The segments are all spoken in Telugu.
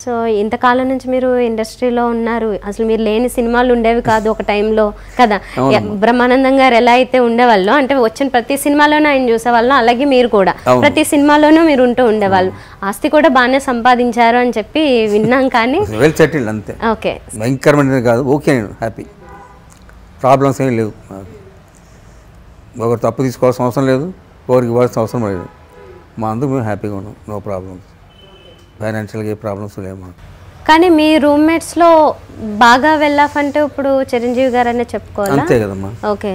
సో ఇంతకాలం నుంచి మీరు ఇండస్ట్రీలో ఉన్నారు, అసలు మీరు లేని సినిమాలు ఉండేవి కాదు ఒక టైంలో కదా. బ్రహ్మానందం గారు ఎలా అయితే ఉండేవాళ్ళు అంటే వచ్చిన ప్రతి సినిమాలోనూ ఆయన చూసేవాళ్ళం, అలాగే మీరు కూడా ప్రతి సినిమాలోనూ మీరు ఉంటూ ఉండేవాళ్ళు. ఆస్తి కూడా బాగానే సంపాదించారు అని చెప్పి విన్నాం. కానీ వెల్ సెటిల్డ్ అంతే. ఓకే, భయంకరమైన కాదు, ఓకే నేను హ్యాపీ, ప్రాబ్లమ్స్ ఏమి లేవు. ఒకరు తప్పు తీసుకోవాల్సిన అవసరం లేదు, ఎవరికి ఇవ్వాల్సిన అవసరం లేదు. మా అందరూ మేము హ్యాపీగా ఉన్నాం, నో ప్రాబ్లమ్స్, ఫైనాన్షియల్గా ఏ ప్రాబ్లమ్స్ లేవు మాకు. కానీ మీ రూమ్మేట్స్లో బాగా వెళ్ళాఫ్ అంటే ఇప్పుడు చిరంజీవి గారు అనే చెప్పుకోవాలి. అంతే కదమ్మా. ఓకే,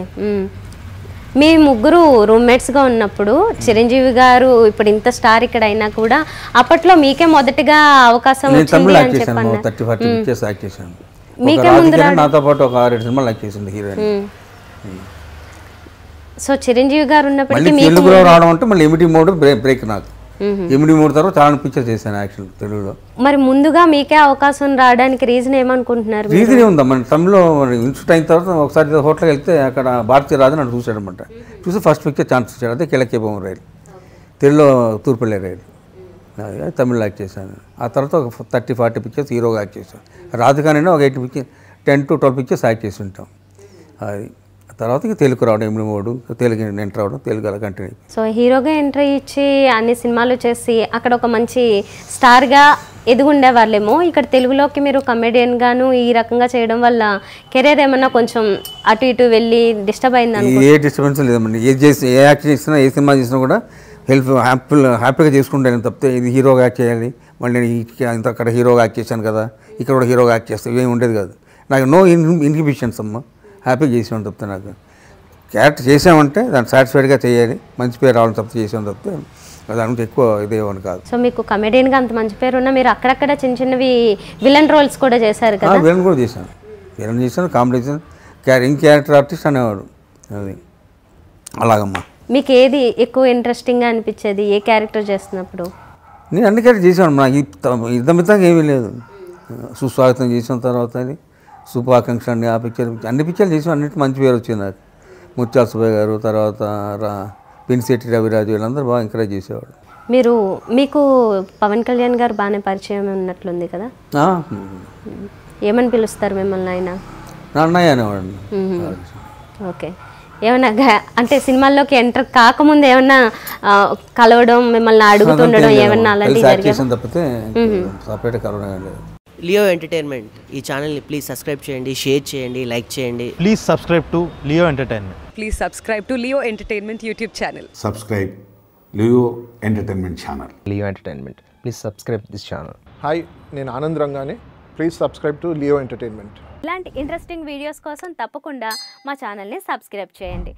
మీ ముగ్గురు రూమ్మేట్స్గా ఉన్నప్పుడు చిరంజీవి గారు ఇప్పుడు ఇంత స్టార్ ఇక్కడ అయినా కూడా అప్పట్లో మీకే మొదటిగా అవకాశం వచ్చింది అని చెప్పాను. 30-40 పిక్చర్స్ యాక్ట్ చేశాను. మీకే ముందు నాతో పాటు ఒక 6-7 సినిమాలు యాక్ట్ చేసింది హీరోయిన్. సో చిరంజీవి గారు ఉన్నప్పటికీ తెలుగులో రావడం అంటే మళ్ళీ ఎమిటీ మోడ్ బ్రేక్ నాకు. ఎమిటీ మోడ్ తర్వాత చాలా పిక్చర్ చేశాను యాక్చువల్ తెలుగులో. మరి ముందుగా మీకే అవకాశం రావడానికి రీజన్ ఏమనుకుంటున్నారు? రీజన్ ఏముందా, మన తమిళ్లో ఇన్స్టిట్యూట్ అయిన తర్వాత ఒకసారి హోటల్కి వెళ్తే అక్కడ భారతీయ రాజు నన్ను చూశాడు అనమాట. చూసి ఫస్ట్ పిక్చర్ ఛాన్స్ ఇచ్చాడు, అదే కిழக்கே போகும் రైలు, తెలుగులో తూర్పులే రైలు, తమిళ్లో యాక్ట్ చేశాను. ఆ తర్వాత ఒక 30-40 పిక్చర్స్ హీరోగా యాక్ట్ చేశాను. రాజుగానే ఒక 10 to 12 పిక్చర్స్ యాక్ట్ చేసి ఉంటాం. అది తర్వాత తెలుగు రావడం, ఎమిడి మోడు, తెలుగు ఎంటర్ రావడం, తెలుగు అలా కంటిన్యూ. సో హీరోగా ఎంట్రీ ఇచ్చి అన్ని సినిమాలు చేసి అక్కడ ఒక మంచి స్టార్గా ఎదుగుండే వాళ్ళేమో, ఇక్కడ తెలుగులోకి మీరు కమెడియన్ గాను ఈ రకంగా చేయడం వల్ల కెరీర్ ఏమన్నా కొంచెం అటు ఇటు వెళ్ళి డిస్టర్బ్ అయింది? ఏ డిస్టర్బెన్స్ లేదండి. ఏ యాక్ట్ చేసినా, ఏ సినిమా చేసినా కూడా హ్యాపీగా చేసుకుంటాను తప్పితే ఇది హీరోగా యాక్ట్ చేయాలి, మళ్ళీ నేను అక్కడ హీరోగా యాక్ట్ చేశాను కదా, ఇక్కడ కూడా హీరోగా యాక్ట్ చేస్తే ఇవేమి ఉండేది కాదు. నాకు నో ఇన్హిబిషన్స్ అమ్మ, హ్యాపీగా చేసాను తప్పితే. నాకు క్యారెక్టర్ చేసామంటే దాన్ని సాటిస్ఫైడ్గా చేయాలి, మంచి పేరు రావడం తప్పితే చేసాను తప్పితే దానికి ఎక్కువ ఇదేమని కాదు. సో మీకు కమెడియన్గా అంత మంచి పేరు ఉన్నా మీరు అక్కడక్కడ చిన్న చిన్నవి విలన్ రోల్స్ కూడా చేశారు కదా? విలన్ కూడా చేశాను, విలన్ చేశాను, కామెడీ చేశాను, క్యారెక్టర్ ఆర్టిస్ట్ అనేవాడు. అది అలాగమ్మా. మీకు ఏది ఎక్కువ ఇంట్రెస్టింగ్గా అనిపించేది ఏ క్యారెక్టర్ చేస్తున్నప్పుడు? నేను అన్ని క్యారెక్టర్ చేశాను, నాకు ఇద్దమితంగా ఏమీ లేదు. సుస్వాగతం చేసిన తర్వాత అది శుభాకాంక్ష అండి, ఆ పిక్చర్ అన్ని పిక్చర్లు చేసాం, అన్నింటి మంచి పేరు వచ్చింది నాకు. ముత్యాల సుబ్బయ్య గారు, తర్వాత పినిశెట్టి రవిరాజు, వీళ్ళందరూ బాగా ఎంకరేజ్ చేసేవాడు. మీకు పవన్ కళ్యాణ్ గారు బాగానే పరిచయం ఉన్నట్లుంది కదా, ఏమని పిలుస్తారు మిమ్మల్ని ఆయన? అన్నయ్య అనేవాడు. ఓకే, ఏమన్నా అంటే సినిమాల్లోకి ఎంటర్ కాకముందు ఏమన్నా కలవడం, మిమ్మల్ని అడుగుతుండడం ఏమన్నా అలాంటివి జరిగాయి తప్పితే సపరేట్ కలవడం లేదు. లియో ఎంటర్టైన్మెంట్ ఈ ఛానల్ని ప్లీజ్ సబ్స్క్రైబ్ చేయండి, షేర్ చేయండి, లైక్ చేయండి. Please subscribe to Leo entertainment. Please subscribe to Leo Entertainment YouTube channel. Subscribe Leo Entertainment channel. Leo Entertainment. Please subscribe this channel. Hi, నేను ఆనంద్ రంగానే. Please subscribe to Leo Entertainment. ఇలాంటి ఇంట్రెస్టింగ్ వీడియోస్ కోసం తప్పకుండా మా ఛానల్ని సబ్స్క్రైబ్ చేయండి.